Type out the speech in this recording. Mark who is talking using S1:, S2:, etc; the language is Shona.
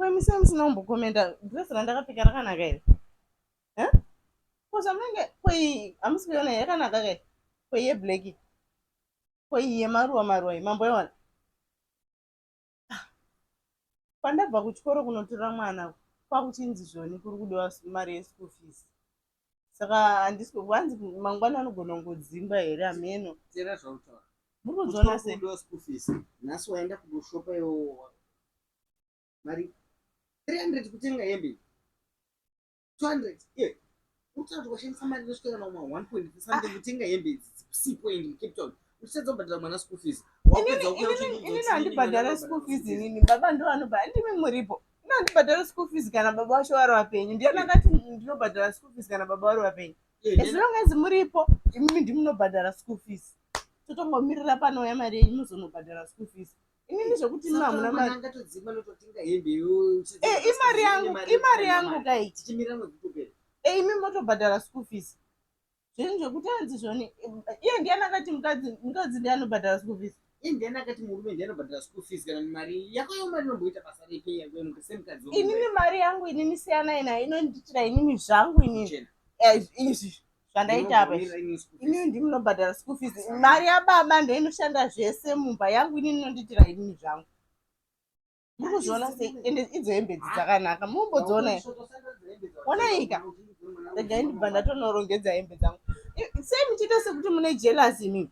S1: Kwemisa musina kumbokomenda dhiresi randakapfeka rakanaka here? Kozvamunenge kwei hamusi kuiona yakanaka kai? Kwei yebleki, kwei yemaruva maruva mamboiona? Pandabva kuchikoro kunotora mwana kwakuchinzi zvoni kuri kudiwa mari yeschool fees. Saka handisi wanzi mangwana anogona kungodzimba here ameno.
S2: Tera zvautaura.
S1: Muri kudziona sei?
S2: Kudiwa school fees. Nhasi waenda kudoshopa iwo mari 300 kutenga hembe. 200. Yeah. Utatu washandisa mari inosvika kana 1.5 something kutenga hembe sipo in Cape Town. Uchadzobhadhara mwana school fees.
S1: Inini handibhadhara school fees inini, baba ndo anobhadhara. Ndimi muripo. Ino handibhadhara school fees kana baba vacho vari vapenyu. Ndiani akati ndinobhadhara school fees kana baba vari vapenyu? As long as muripo, imimi ndimunobhadhara school fees. Totongomirira panouya mari yenyu muzonobhadhara school fees. Inini zvokuti imi hamuna mari. Imari yangu kai.
S2: Tichimira mwekutopera.
S1: Imi motobhadhara school fees. Zvinhu zvekuti hanzi zvoni iye ndiani akati mukadzi ndiani anobhadhara school fees?
S2: Iye ndiani akati murume ndiani anobhadhara school fees kana mari yako mari inomboita basa repi yangu semukadzi?
S1: Inini mari yangu inini siyana ina inonditira inini zvangu inini. Izvi zvandaita apa. Inini ndimunobhadhara school fees. Mari yababa ndo inoshanda zvese mumba yangu inini inonditira inini zvangu. Mukuzviona sei? Ende idzo hembe dzakanaka. Mumbodziona here? Ona ika. Regai ndibva ndatonyorongedza hembe dzangu. Sei muchiita sekuti mune jealousy mimi?